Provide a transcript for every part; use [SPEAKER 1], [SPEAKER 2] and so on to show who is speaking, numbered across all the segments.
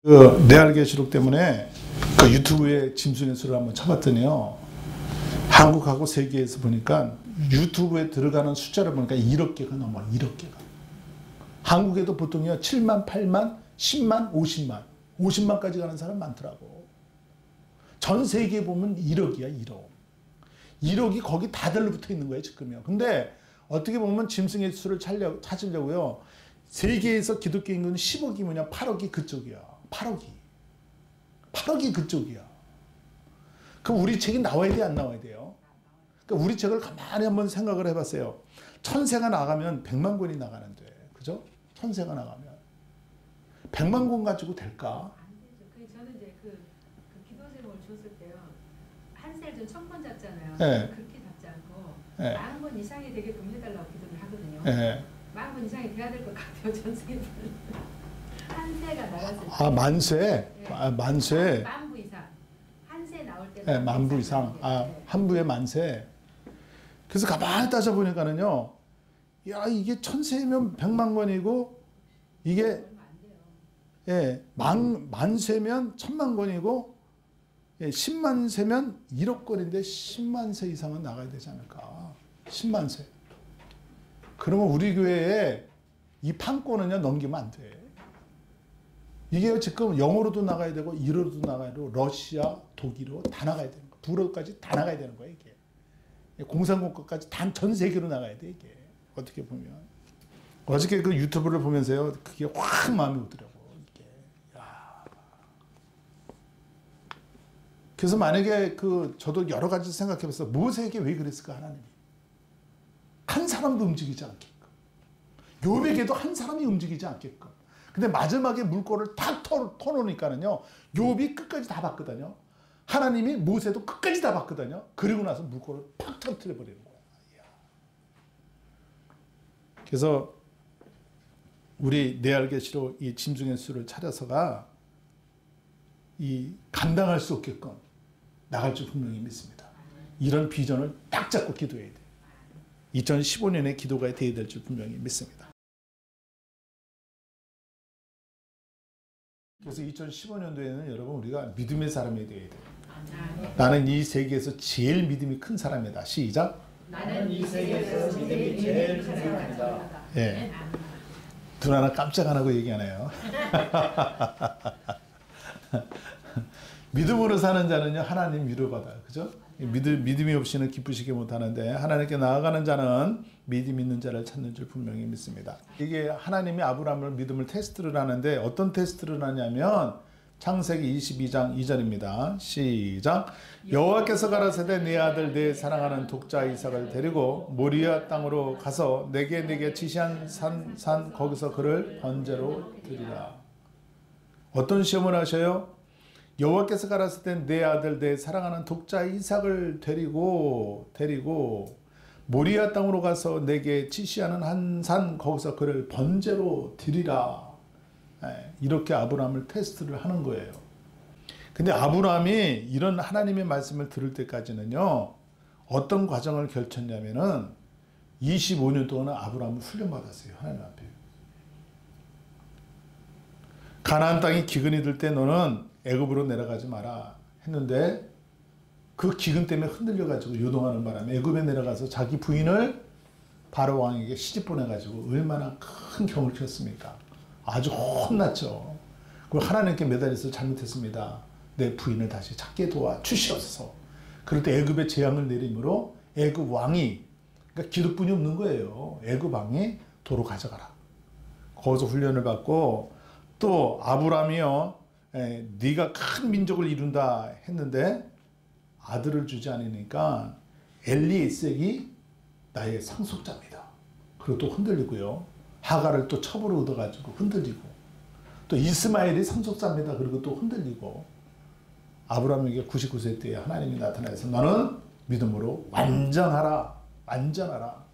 [SPEAKER 1] 그 레알계시록 때문에 그 유튜브에 짐승의 수를 한번 쳐봤더니요, 한국하고 세계에서 보니까 유튜브에 들어가는 숫자를 보니까 1억 개가 넘어. 1억 개가. 한국에도 보통요 7만, 8만, 10만, 50만 50만까지 가는 사람 많더라고. 전 세계에 보면 1억이야. 1억. 1억이 거기 다 달라붙어 있는 거예요 지금요. 근데 어떻게 보면 짐승의 수를 찾으려고요, 세계에서 기독교 인구는 10억이면 8억이 그쪽이야. 8억이 그쪽이야. 그럼 우리 책이 나와야 돼, 안 나와야 돼요? 그러니까 우리 책을 가만히 한번 생각을 해봤어요. 천세가 나가면 100만 권이 나가는데, 그죠? 천세가 나가면 100만 권 가지고 될까?
[SPEAKER 2] 안 되죠. 저는 이제 그 기도 제목을 줬을 때요, 한 셀 전 1000권 잡잖아요.
[SPEAKER 1] 네.
[SPEAKER 2] 그렇게 잡지 않고
[SPEAKER 1] 네.
[SPEAKER 2] 10,000권 이상이 되게끔 해달라고 기도를 하거든요.
[SPEAKER 1] 네.
[SPEAKER 2] 10,000권 이상이 돼야 될 것 같아요. 전 세계는 한 세가 나갔을 때.
[SPEAKER 1] 아, 만세?
[SPEAKER 2] 네.
[SPEAKER 1] 아, 만세?
[SPEAKER 2] 만부 이상. 한 세 나올 때.
[SPEAKER 1] 네, 만부 이상. 아, 한 부의 만세. 그래서 가만히 따져보니까는요, 야, 이게 천세면 100만 권이고, 이게, 예, 만세면 1000만 권이고, 예, 10만 세면 1억 권인데 10만 세 이상은 나가야 되지 않을까. 10만 세. 그러면 우리 교회에 이 판권은요, 넘기면 안 돼. 이게 지금 영어로도 나가야 되고, 일어로도 나가야 되고, 러시아, 독일어 다 나가야 되는 거야. 불어까지 다 나가야 되는 거야, 이게. 공산국가까지 전 세계로 나가야 돼, 이게. 어떻게 보면. 어저께 그 유튜브를 보면서요, 그게 확 마음에 오더라고, 이게. 야. 그래서 만약에 저도 여러 가지 생각해 봤어요. 모세에게 왜 그랬을까, 하나님이. 한 사람도 움직이지 않게끔. 욥에게도 한 사람이 움직이지 않게끔. 근데 마지막에 물꼬를 탁 터놓으니까는요, 욥이 끝까지 다 봤거든요. 하나님이 모세도 끝까지 다 봤거든요. 그리고 나서 물꼬를 팍 터뜨려 버리는 거야. 그래서 우리 레알계시록 이 짐승의 수를 찾아서가 이 감당할 수 없게끔 나갈 줄 분명히 믿습니다. 이런 비전을 딱 잡고 기도해야 돼. 2015년에 기도가 돼야 될 줄 분명히 믿습니다. 그래서 2015년도에는 여러분 우리가 믿음의 사람이 되어야 돼요. 나는 이 세계에서 제일 믿음이 큰 사람이다. 시작.
[SPEAKER 2] 나는 이 세계에서 믿음이 제일 큰 사람이다.
[SPEAKER 1] 예. 눈 하나 깜짝 안 하고 얘기하네요. 믿음으로 사는 자는요, 하나님 위로받아요. 그죠? 믿음이 없이는 기쁘시게 못하는데, 하나님께 나아가는 자는 믿음 있는 자를 찾는 줄 분명히 믿습니다. 이게 하나님이 아브라함을 믿음을 테스트를 하는데, 어떤 테스트를 하냐면 창세기 22장 2절입니다. 시작. 여호와께서 가라사대 네 아들 네 사랑하는 독자 이삭을 데리고 모리아 땅으로 가서 내게 지시한 산 거기서 그를 번제로 드리라. 어떤 시험을 하셔요? 여호와께서 가라사대 내 아들 내 사랑하는 독자 이삭을 데리고 모리아 땅으로 가서 내게 지시하는 한 산 거기서 그를 번제로 드리라. 이렇게 아브라함을 테스트를 하는 거예요. 근데 아브라함이 이런 하나님의 말씀을 들을 때까지는요, 어떤 과정을 거쳤냐면은 25년 동안 아브라함을 훈련받았어요. 하나님 앞에. 가나안 땅이 기근이 들 때 너는 애굽으로 내려가지 마라 했는데, 그 기근 때문에 흔들려가지고 요동하는 바람에 애굽에 내려가서 자기 부인을 바로 왕에게 시집 보내가지고 얼마나 큰 경을 켰습니까? 아주 혼났죠. 그리고 하나님께 매달려서 잘못했습니다. 내 부인을 다시 찾게 도와 주시옵소서. 그럴 때 애굽에 재앙을 내림으로 애굽 왕이, 그러니까 기득분이 없는 거예요. 애굽 왕이 도로 가져가라. 거기서 훈련을 받고, 또 아브라함이요, 네가 큰 민족을 이룬다 했는데 아들을 주지 않으니까 엘리에셀이 나의 상속자입니다. 그리고 또 흔들리고요. 하갈을 또 첩으로 얻어가지고 흔들리고, 또 이스마엘이 상속자입니다. 그리고 또 흔들리고, 아브라함에게 99세 때에 하나님이 나타나서 너는 믿음으로 완전하라. 그러니까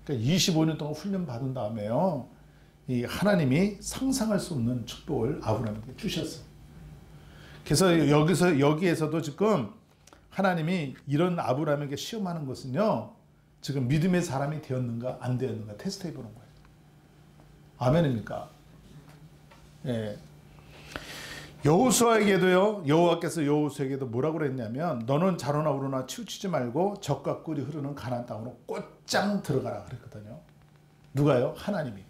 [SPEAKER 1] 25년 동안 훈련 받은 다음에요, 이 하나님이 상상할 수 없는 축복을 아브라함에게 주셨어요. 그래서 여기에서도 지금 하나님이 이런 아브라함에게 시험하는 것은요, 지금 믿음의 사람이 되었는가 안 되었는가 테스트해 보는 거예요. 아멘입니까? 예. 여호수아에게도요, 여호와께서 여호수아에게도 뭐라고 그랬냐면 너는 자로나 우로나 치우치지 말고 적과 꿀이 흐르는 가나안 땅으로 곧장 들어가라 그랬거든요. 누가요? 하나님이.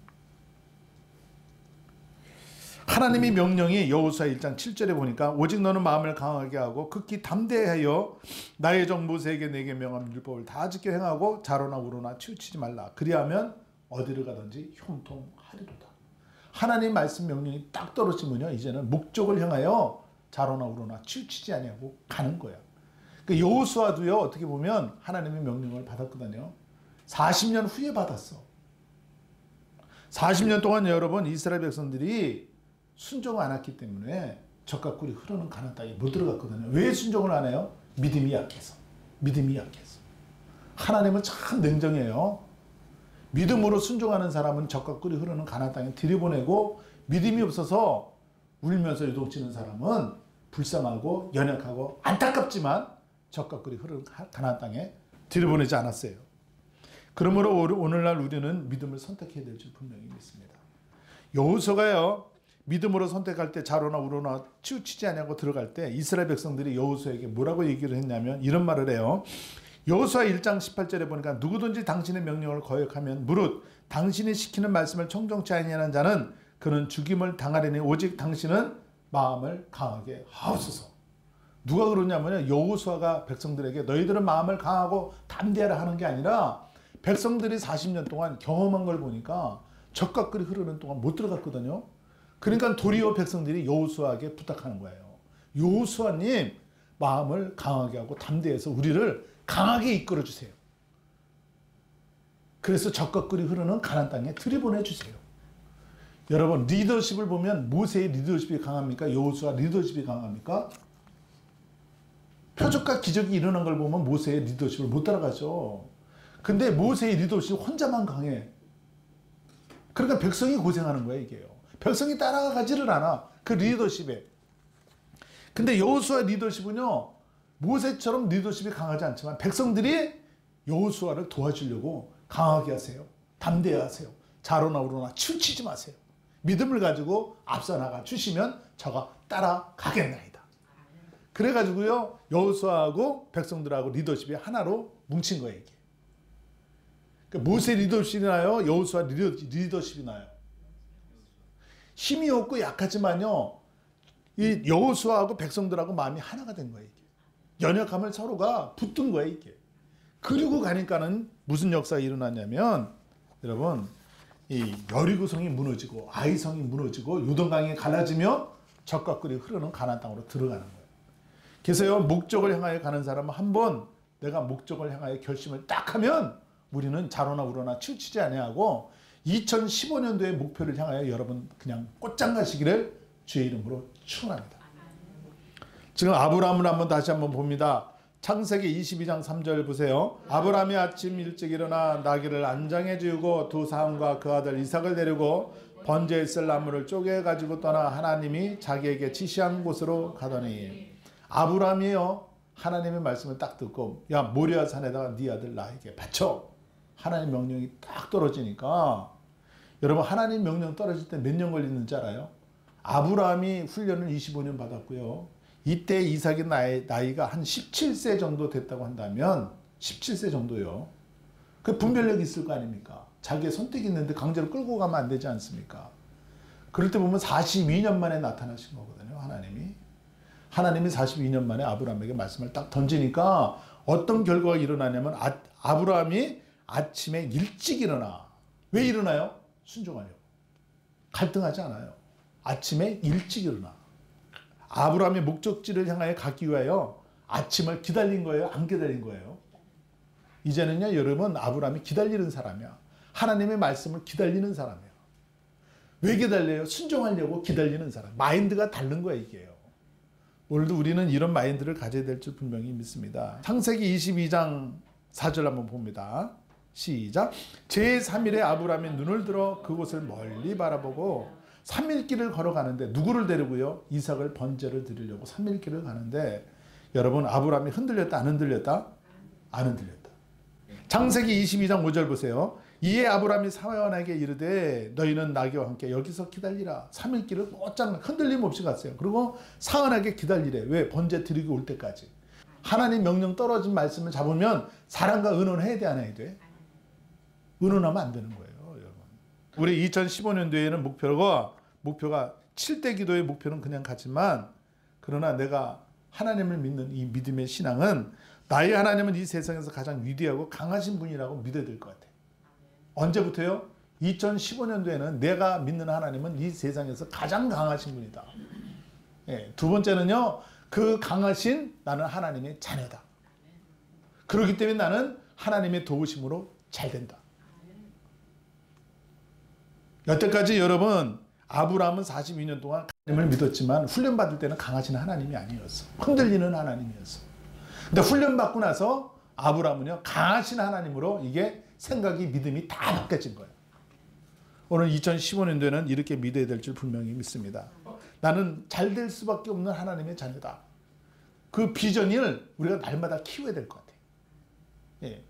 [SPEAKER 1] 하나님의 명령이 여호수아 1장 7절에 보니까 오직 너는 마음을 강하게 하고 극히 담대하여 나의 종 모세에게 내게 명한 율법을 다 지켜 행하고 자로나 우로나 치우치지 말라. 그리하면 어디를 가든지 형통하리로다. 하나님 말씀 명령이 딱 떨어지면요, 이제는 목적을 향하여 자로나 우로나 치우치지 아니하고 가는 거야. 그 여호수아도요, 어떻게 보면 하나님의 명령을 받았거든요. 40년 후에 받았어. 40년 동안 여러분 이스라엘 백성들이 순종 안 했기 때문에 적과 꿀이 흐르는 가나안 땅에 못 들어갔거든요. 왜 순종을 안 해요? 믿음이 약해서. 믿음이 약해서. 하나님은 참 냉정해요. 믿음으로 순종하는 사람은 적과 꿀이 흐르는 가나안 땅에 들여보내고, 믿음이 없어서 울면서 요동치는 사람은 불쌍하고 연약하고 안타깝지만 적과 꿀이 흐르는 가나안 땅에 들여보내지 않았어요. 그러므로 오늘날 우리는 믿음을 선택해야 될 줄 분명히 믿습니다. 여호수아가요, 믿음으로 선택할 때 자로나 우로나 치우치지 아니하고 들어갈 때 이스라엘 백성들이 여호수아에게 뭐라고 얘기를 했냐면 이런 말을 해요. 여호수아 1장 18절에 보니까 누구든지 당신의 명령을 거역하면 무릇 당신이 시키는 말씀을 청정치 아니하는 자는 그는 죽임을 당하리니 오직 당신은 마음을 강하게 하옵소서. 누가 그러냐면요, 여호수아가 백성들에게 너희들은 마음을 강하고 담대하라 하는 게 아니라 백성들이 40년 동안 경험한 걸 보니까 적과 꿀이 흐르는 동안 못 들어갔거든요. 그러니까 도리어 백성들이 여호수아에게 부탁하는 거예요. 여호수아님, 마음을 강하게 하고 담대해서 우리를 강하게 이끌어 주세요. 그래서 적과 꿀이 흐르는 가나안 땅에 들여보내 주세요. 여러분, 리더십을 보면 모세의 리더십이 강합니까? 여호수아 리더십이 강합니까? 표적과 기적이 일어난 걸 보면 모세의 리더십을 못 따라가죠. 근데 모세의 리더십 혼자만 강해. 그러니까 백성이 고생하는 거예요, 이게요. 백성이 따라가지를 않아, 그 리더십에. 근데 여호수아 리더십은요, 모세처럼 리더십이 강하지 않지만 백성들이 여호수아를 도와주려고 강하게 하세요. 담대하세요. 자로나 우로나 치우치지 마세요. 믿음을 가지고 앞서 나가 주시면 저가 따라가겠나이다. 그래가지고요, 여호수아하고 백성들하고 리더십이 하나로 뭉친 거예요, 이게. 그러니까 모세 리더십이 나요? 여호수아 리더십이 나요? 힘이 없고 약하지만요, 이 여호수아하고 백성들하고 마음이 하나가 된 거예요, 이게. 연약함을 서로가 붙든 거예요, 이게. 그리고 가니까는 무슨 역사가 일어났냐면, 여러분, 이 여리고성이 무너지고 아이성이 무너지고 요단강이 갈라지며 적과 꿀이 흐르는 가나안 땅으로 들어가는 거예요. 그래서요, 목적을 향하여 가는 사람은 한번 내가 목적을 향하여 결심을 딱 하면 우리는 자로나 우로나 치우치지 아니하고 2015년도의 목표를 향하여 여러분 그냥 곧장 가시기를 주의 이름으로 축원합니다. 지금 아브라함을 다시 한번 봅니다. 창세기 22장 3절 보세요. 아브라함이 아침 일찍 일어나 나귀를 안장해 지우고 두 사람과 그 아들 이삭을 데리고 번제에 쓸 나무를 쪼개 가지고 떠나 하나님이 자기에게 지시한 곳으로 가더니, 아브라함이요, 하나님의 말씀을 딱 듣고 야, 모리아 산에다가 네 아들 나에게 바쳐. 하나님 명령이 딱 떨어지니까, 여러분, 하나님 명령 떨어질 때 몇 년 걸리는지 알아요? 아브라함이 훈련을 25년 받았고요. 이때 이삭의 나이가 한 17세 정도 됐다고 한다면, 17세 정도요. 그 분별력이 있을 거 아닙니까? 자기의 선택이 있는데 강제로 끌고 가면 안 되지 않습니까? 그럴 때 보면 42년 만에 나타나신 거거든요, 하나님이. 하나님이 42년 만에 아브라함에게 말씀을 딱 던지니까 어떤 결과가 일어나냐면, 아브라함이 아침에 일찍 일어나. 왜 일어나요? 순종하려고. 갈등하지 않아요. 아침에 일찍 일어나. 아브라함의 목적지를 향하여 가기 위하여 아침을 기다린 거예요? 안 기다린 거예요? 이제는요, 여러분, 아브라함이 기다리는 사람이야. 하나님의 말씀을 기다리는 사람이야. 왜 기다려요? 순종하려고 기다리는 사람. 마인드가 다른 거야, 이게요. 오늘도 우리는 이런 마인드를 가져야 될 줄 분명히 믿습니다. 창세기 22장 4절 한번 봅니다. 시작. 제3일에 아브라함이 눈을 들어 그곳을 멀리 바라보고 3일 길을 걸어가는데, 누구를 데리고요? 이삭을 번제를 드리려고 3일 길을 가는데, 여러분, 아브라함이 흔들렸다 안 흔들렸다? 안 흔들렸다. 창세기 22장 5절 보세요. 이에 아브라함이 사환에게 이르되 너희는 나귀와 함께 여기서 기다리라. 3일 길을 곧장 흔들림 없이 갔어요. 그리고 사환에게 기다리래. 왜? 번제 드리고 올 때까지. 하나님 명령 떨어진 말씀을 잡으면 사람과 의논해야 돼, 안 해야 돼? 의논하면 안 되는 거예요, 여러분. 우리 2015년도에는 목표가 7대 기도의 목표는 그냥 같지만, 그러나 내가 하나님을 믿는 이 믿음의 신앙은 나의 하나님은 이 세상에서 가장 위대하고 강하신 분이라고 믿어야 될 것 같아요. 언제부터요? 2015년도에는 내가 믿는 하나님은 이 세상에서 가장 강하신 분이다. 예, 두 번째는요, 그 강하신 나는 하나님의 자녀다. 그렇기 때문에 나는 하나님의 도우심으로 잘 된다. 여태까지 여러분, 아브라함은 42년 동안 하나님을 믿었지만 훈련받을 때는 강하신 하나님이 아니었어. 흔들리는 하나님이었어. 근데 훈련받고 나서 아브라함은요, 강하신 하나님으로 이게 생각이, 믿음이 다 바뀌어진 거예요. 오늘 2015년도에는 이렇게 믿어야 될 줄 분명히 믿습니다. 나는 잘 될 수밖에 없는 하나님의 자녀다. 그 비전을 우리가 날마다 키워야 될 것 같아요. 예.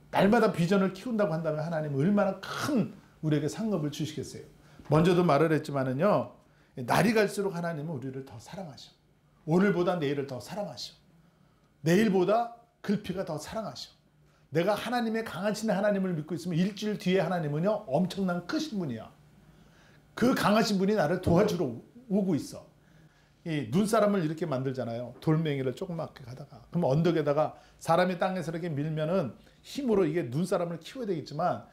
[SPEAKER 1] 날마다 비전을 키운다고 한다면 하나님은 얼마나 큰 우리에게 상급을 주시겠어요. 먼저도 말을 했지만은요, 날이 갈수록 하나님은 우리를 더 사랑하셔. 오늘보다 내일을 더 사랑하셔. 내일보다 글피가 더 사랑하셔. 내가 하나님의 강하신 하나님을 믿고 있으면 일주일 뒤에 하나님은요, 엄청난 크신 분이야. 그 강하신 분이 나를 도와주러 오고 있어. 이 눈사람을 이렇게 만들잖아요. 돌멩이를 조그맣게 가다가. 그럼 언덕에다가 사람이 땅에서 이렇게 밀면은 힘으로 이게 눈사람을 키워야 되겠지만,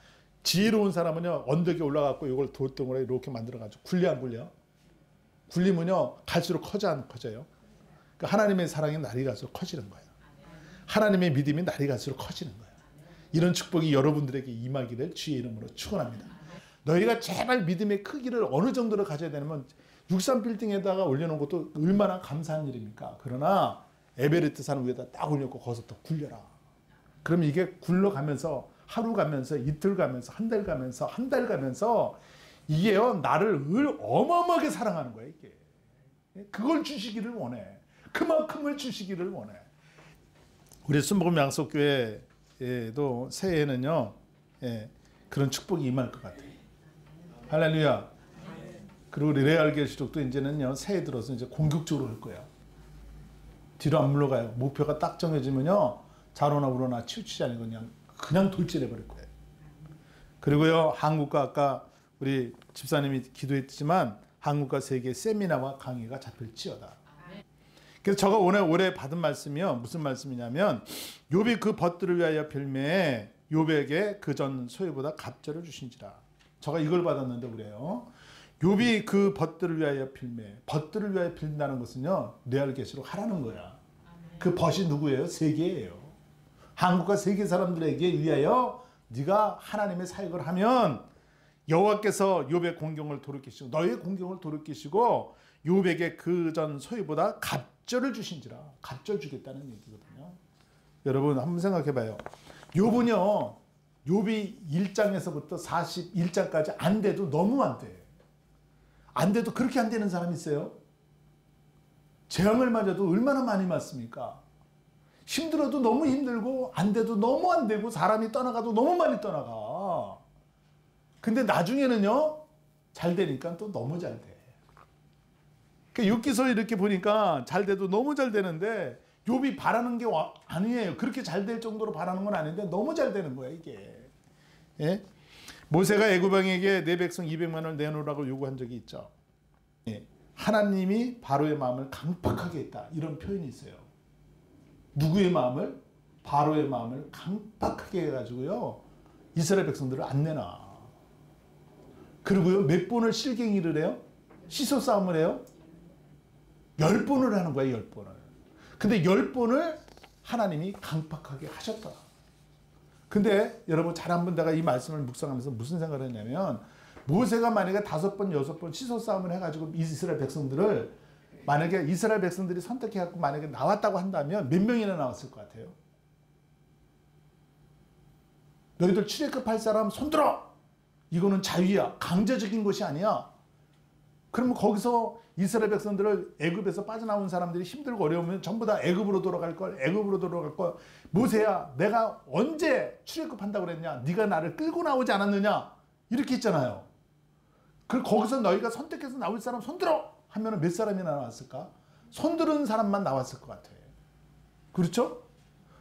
[SPEAKER 1] 지혜로운 사람은요, 언덕에 올라가고 이걸 돌덩어리 이렇게 만들어가지고 굴려 안 굴려? 굴리면요, 갈수록 커져 안 커져요? 그러니까 하나님의 사랑이 날이 갈수록 커지는 거예요. 하나님의 믿음이 날이 갈수록 커지는 거예요. 이런 축복이 여러분들에게 임하기를 주의 이름으로 축원합니다. 너희가 제발 믿음의 크기를 어느 정도로 가져야 되냐면 63빌딩에다가 올려놓은 것도 얼마나 감사한 일입니까? 그러나 에베레스트 산 위에다 딱 올려놓고 거기서 또 굴려라. 그럼 이게 굴러가면서 하루 가면서 이틀 가면서 한 달 가면서 한 달 가면서 이게요, 나를 어마어마하게 사랑하는 거예요. 이게. 그걸 주시기를 원해. 그만큼을 주시기를 원해. 우리 순복음 양속교회에도 새해에는요, 예, 그런 축복이 임할 것 같아요. 할렐루야. 그리고 우리 레알계시록도 이제는요, 새해 들어서 이제 공격적으로 할 거예요. 뒤로 안 물러가요. 목표가 딱 정해지면요, 자로나 우로나 치우치지 않고 그냥 돌진해 버릴 거예요. 그리고요, 한국과 아까 우리 집사님이 기도했지만 한국과 세계 세미나와 강의가 잡힐지어다. 그래서 제가 올해 받은 말씀이요, 무슨 말씀이냐면 욥이 그 벗들을 위하여 빌매 욥에게 그 전 소유보다 갑절을 주신지라. 제가 이걸 받았는데 그래요. 욥이 그 벗들을 위하여 빌매. 벗들을 위하여 빌다는 것은요, 레알계시록 하라는 거야. 그 벗이 누구예요? 세계예요. 한국과 세계 사람들에게 위하여 네가 하나님의 사역을 하면 여호와께서 욥의 공경을 돌이키시고 너의 공경을 돌이키시고 욥에게 그 전 소유보다 갑절을 주신지라. 갑절 주겠다는 얘기거든요. 여러분 한번 생각해 봐요. 욥은요, 욥이 1장에서부터 41장까지 안 돼도 너무 안 돼. 안 돼도 그렇게 안 되는 사람이 있어요? 재앙을 맞아도 얼마나 많이 맞습니까? 힘들어도 너무 힘들고 안 돼도 너무 안 되고 사람이 떠나가도 너무 많이 떠나가. 근데 나중에는요, 잘 되니까 또 너무 잘 돼. 그러니까 욥기서 이렇게 보니까 잘 돼도 너무 잘 되는데 욥이 바라는 게 아니에요. 그렇게 잘 될 정도로 바라는 건 아닌데 너무 잘 되는 거야 이게. 예? 모세가 애굽 왕에게 내 백성 200만 원을 내놓으라고 요구한 적이 있죠. 예. 하나님이 바로의 마음을 강팍하게 했다. 이런 표현이 있어요. 누구의 마음을? 바로의 마음을 강팍하게 해가지고요, 이스라엘 백성들을 안 내놔. 그리고요, 몇 번을 실갱이를 해요? 시소 싸움을 해요? 10번을 하는 거야, 10번을. 근데 10번을 하나님이 강팍하게 하셨다. 근데 여러분 잘 한번 내가 이 말씀을 묵상하면서 무슨 생각을 했냐면, 모세가 만약에 5번, 6번 시소 싸움을 해가지고 이스라엘 백성들을, 만약에 이스라엘 백성들이 선택해갖고 만약에 나왔다고 한다면 몇 명이나 나왔을 것 같아요? 너희들 출애굽할 사람 손들어! 이거는 자위야. 강제적인 것이 아니야. 그러면 거기서 이스라엘 백성들을 애굽에서 빠져나온 사람들이 힘들고 어려우면 전부 다 애굽으로 돌아갈 걸, 애굽으로 돌아갈 걸. 모세야, 내가 언제 출애굽한다고 그랬냐? 네가 나를 끌고 나오지 않았느냐? 이렇게 했잖아요. 거기서 너희가 선택해서 나올 사람 손들어! 하면 몇 사람이나 나왔을까? 손들은 사람만 나왔을 것 같아. 그렇죠?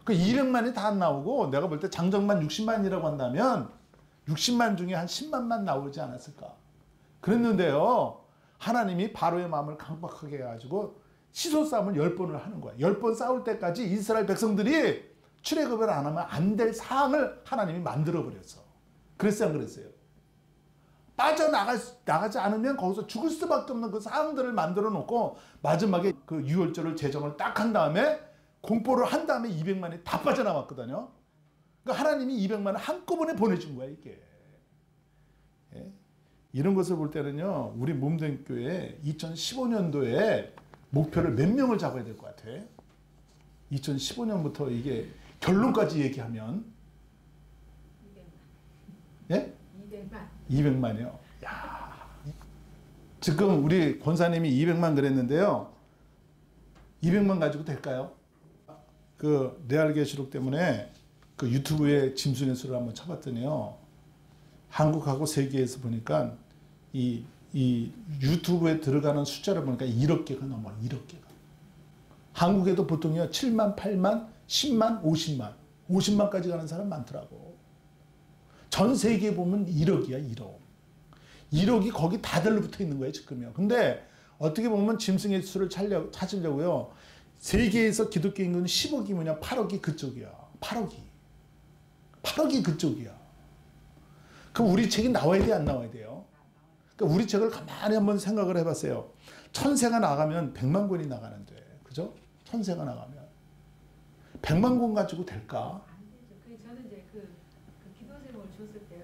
[SPEAKER 1] 그 200만이 다 안 나오고 내가 볼 때 장정만 60만이라고 한다면 60만 중에 한 10만만 나오지 않았을까? 그랬는데요. 하나님이 바로의 마음을 강박하게 해가지고 시소 싸움을 10번을 하는 거야. 10번 싸울 때까지 이스라엘 백성들이 출애굽을 안 하면 안 될 사항을 하나님이 만들어 버렸어. 그랬어요, 안 그랬어요? 빠져나가지 않으면 거기서 죽을 수밖에 없는 그 사항들을 만들어 놓고 마지막에 그 유월절을 제정을 딱 한 다음에 공포를 한 다음에 200만이 다 빠져나왔거든요. 그러니까 하나님이 200만을 한꺼번에 보내준 거야, 이게. 예? 이런 것을 볼 때는요, 우리 몸된 교회 2015년도에 목표를 몇 명을 잡아야 될 것 같아? 2015년부터 이게 결론까지 얘기하면
[SPEAKER 2] 200만.
[SPEAKER 1] 예?
[SPEAKER 2] 200만.
[SPEAKER 1] 200만이요. 야. 지금 우리 권사님이 200만 그랬는데요. 200만 가지고 될까요? 그 레알계시록 때문에 그 유튜브에 짐승의 수를 한번 쳐봤더니요. 한국하고 세계에서 보니까 이 유튜브에 들어가는 숫자를 보니까 1억 개가 넘어요. 1억 개가. 한국에도 보통요 7만, 8만, 10만, 50만, 50만까지 가는 사람 많더라고. 전 세계에 보면 1억이야, 1억. 1억이 거기 다 달라붙어 있는 거예요, 지금요. 근데 어떻게 보면 짐승의 수를 찾으려고요. 세계에서 기독교 인구는 10억이면 8억이 그쪽이야. 8억이 그쪽이야. 그럼 우리 책이 나와야 돼, 안 나와야 돼요? 그러니까 우리 책을 가만히 한번 생각을 해봤어요. 천세가 나가면 100만 권이 나가는데, 그죠? 천세가 나가면 100만 권 가지고 될까?
[SPEAKER 2] 안 되죠. 저는 이제 그 기도 제목을 줬을 때요.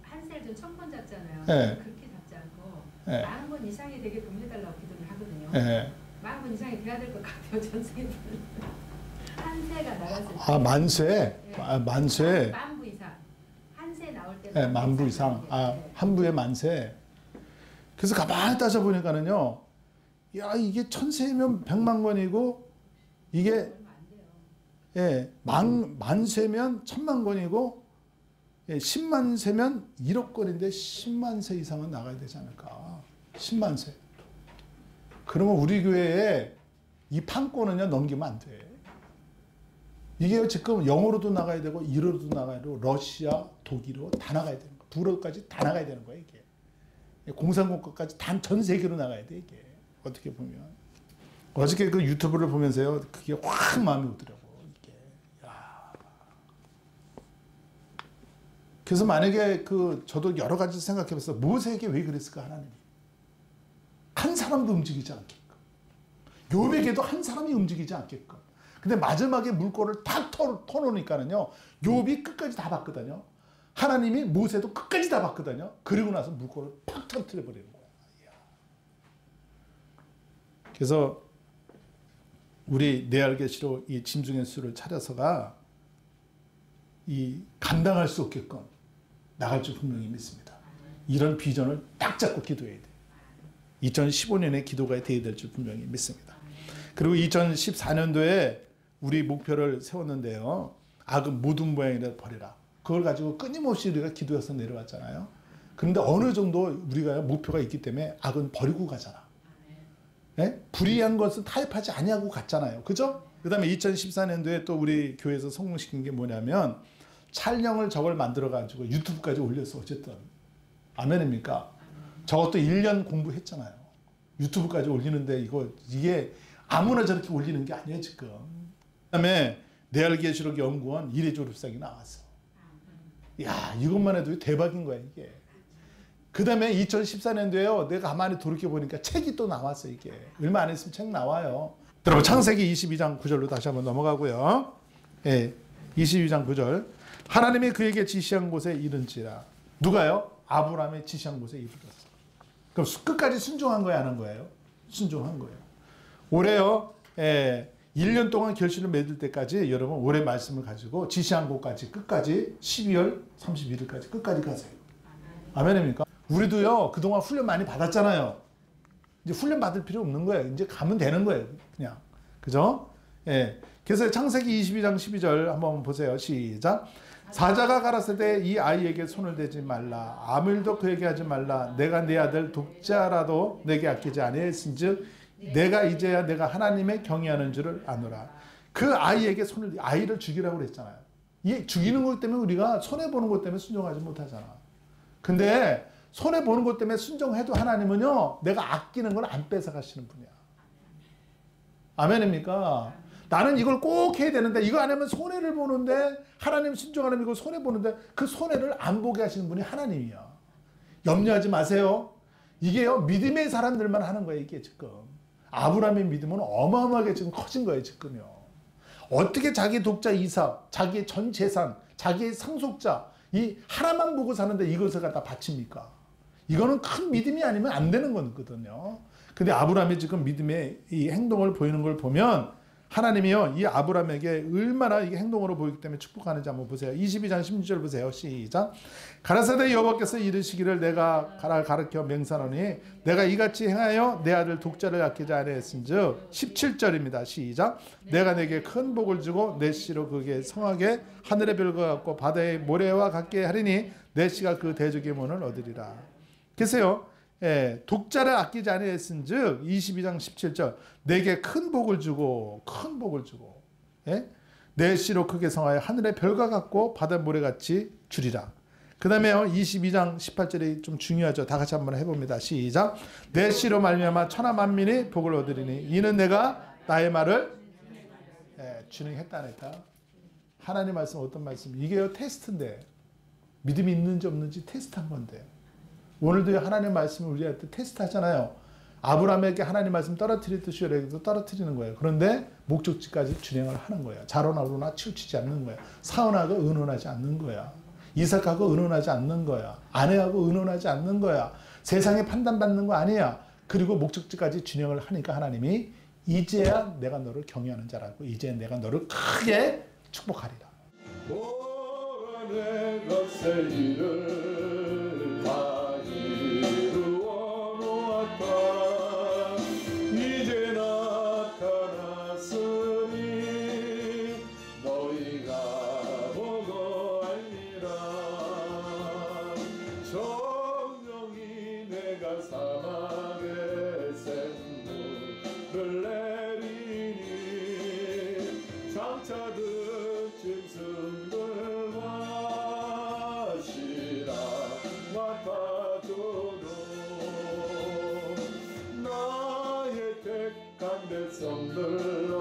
[SPEAKER 2] 한 셀 전 1000권 잡잖아요.
[SPEAKER 1] 네.
[SPEAKER 2] 그렇게 잡지 않고
[SPEAKER 1] 네.
[SPEAKER 2] 40권 이상이 되게끔 해달라고 기도를 하거든요.
[SPEAKER 1] 예.
[SPEAKER 2] 40권 이상이 돼야 될 것 같아요. 전 세계는. 한 세가 나갔을 때.
[SPEAKER 1] 아, 만세?
[SPEAKER 2] 네.
[SPEAKER 1] 아, 만세.
[SPEAKER 2] 만부 이상. 한 세 나올 때.
[SPEAKER 1] 네, 만부 이상. 아, 한 부에 만세. 그래서 가만히 따져보니까는요. 야, 이게 천세면 100만 권이고, 이게,
[SPEAKER 2] 얼마 안 돼요.
[SPEAKER 1] 예, 만세면 1000만 권이고, 예, 10만 세면 1억 권인데 10만 세 이상은 나가야 되지 않을까. 10만 세. 그러면 우리 교회에 이 판권은요, 넘기면 안 돼. 이게 지금 영어로도 나가야 되고, 일어로도 나가야 되고, 러시아, 독일어 다 나가야 되는 거야. 불어까지 다 나가야 되는 거야, 이게. 공산국가까지 단 전 세계로 나가야 돼, 이게. 어떻게 보면. 어저께 그 유튜브를 보면서요, 그게 확 마음에 오더라고, 이게. 야. 그래서 만약에 저도 여러 가지 생각해 봤어요. 모세에게 왜 그랬을까, 하나님이. 한 사람도 움직이지 않게끔. 욥에게도 한 사람이 움직이지 않게끔. 근데 마지막에 물꼬를 탁 터놓으니까는요, 욥이 끝까지 다 봤거든요. 하나님이 모세도 끝까지 다 봤거든요. 그리고 나서 물꼬를 팍 터뜨려 버리는 거야. 그래서 우리 레알계시록 이 짐승의 수를 찾아서가 이 감당할 수 없게끔 나갈 줄 분명히 믿습니다. 이런 비전을 딱 잡고 기도해야 돼. 2015년에 기도가 돼야 될 줄 분명히 믿습니다. 그리고 2014년도에 우리 목표를 세웠는데요. 악은 모든 모양이라 버리라. 그걸 가지고 끊임없이 우리가 기도해서 내려왔잖아요. 그런데 어느 정도 우리가 목표가 있기 때문에 악은 버리고 가잖아. 네? 불의한 것은 타협하지 아니하고 갔잖아요. 그죠? 그 다음에 2014년도에 또 우리 교회에서 성공시킨 게 뭐냐면 촬영을 저걸 만들어가지고 유튜브까지 올렸어. 어쨌든. 아멘입니까? 저것도 1년 공부했잖아요. 유튜브까지 올리는데 이게 아무나 저렇게 올리는 게 아니에요, 지금. 그 다음에 레알계시록 연구원 1회 졸업상이 나왔어. 야, 이것만 해도 대박인 거야, 이게. 그 다음에 2014년도에요. 내가 가만히 돌이켜보니까 책이 또 나왔어, 이게. 얼마 안 있으면 책 나와요. 여러분, 창세기 22장 9절로 다시 한번 넘어가고요. 예, 22장 9절. 하나님이 그에게 지시한 곳에 이른지라. 누가요? 아브라함의 지시한 곳에 이르렀어. 그럼 끝까지 순종한 거야, 안 한 거예요? 순종한 거예요. 올해요, 1년 동안 결실을 맺을 때까지 여러분 올해 말씀을 가지고 지시한 곳까지 끝까지 12월 31일까지 끝까지 가세요. 아멘입니까? 우리도요, 그동안 훈련 많이 받았잖아요. 이제 훈련 받을 필요 없는 거예요. 이제 가면 되는 거예요. 그냥. 그죠? 예. 그래서 창세기 22장 12절 한번 보세요. 시작. 사자가 가라사대 이 아이에게 손을 대지 말라. 아무 일도 그에게 하지 말라. 내가 네 아들 독자라도 내게 아끼지 아니했은즉 내가 이제야 내가 하나님의 경외하는 줄을 아노라. 그 아이에게 아이를 죽이라고 그랬잖아요. 이 죽이는 것 때문에 우리가 손해보는 것 때문에 순종하지 못하잖아. 근데 손해보는 것 때문에 순종해도 하나님은요, 내가 아끼는 걸 안 뺏어가시는 분이야. 아멘입니까? 나는 이걸 꼭 해야 되는데 이거 안 하면 손해를 보는데, 하나님 순종하는 이거 손해보는데 그 손해를 안 보게 하시는 분이 하나님이야. 염려하지 마세요. 이게요, 믿음의 사람들만 하는 거예요. 이게 지금 아브라함의 믿음은 어마어마하게 지금 커진 거예요. 지금요. 어떻게 자기 독자 이삭, 자기의 전 재산, 자기의 상속자 이 하나만 보고 사는데 이것을 갖다 바칩니까? 이거는 큰 믿음이 아니면 안 되는 거거든요. 근데 아브라함이 지금 믿음의 이 행동을 보이는 걸 보면 하나님이요, 이 아브라함에게 얼마나 이게 행동으로 보이기 때문에 축복하는지 한번 보세요. 22장 16절 보세요. 시작. 가라사대 여호와께서 이르시기를 내가 가르쳐 맹세하노니 내가 이같이 행하여 내 아들 독자를 아끼지 아니했은즉 17절입니다. 시작. 내가 내게 큰 복을 주고 내 씨로 그에게 성하게 하늘의 별과 같고 바다의 모래와 같게 하리니 내 씨가 그 대적의 문을 얻으리라. 계세요. 예, 독자를 아끼지 아니했은즉 22장 17절 내게 큰 복을 주고 예? 내 씨로 크게 성하여 하늘의 별과 같고 바다 모래같이 주리라. 그 다음에요 22장 18절이 좀 중요하죠. 다 같이 한번 해봅니다. 시작. 내 씨로 말미암아 천하 만민이 복을 얻으리니 이는 내가 나의 말을 준행했다니까. 하나님 말씀 어떤 말씀? 이게요 테스트인데, 믿음이 있는지 없는지 테스트한 건데, 오늘도 하나님 말씀을 우리한테 테스트하잖아요. 아브라함에게 하나님 말씀 떨어뜨리듯이 여기도 떨어뜨리는 거예요. 그런데 목적지까지 준행을 하는 거예요. 자로나로나 치우치지 않는 거예요. 사원하고 의논하지 않는 거야. 이삭하고 의논하지 않는 거야. 아내하고 의논하지 않는 거야. 세상에 판단받는 거 아니야. 그리고 목적지까지 준행을 하니까 하나님이 이제야 내가 너를 경외하는 자라고, 이제 내가 너를 크게 축복하리라.
[SPEAKER 3] 사막의 샘물을 내리니 장차든 짐승들 마시라 맡아줘도 나의 택한 백성들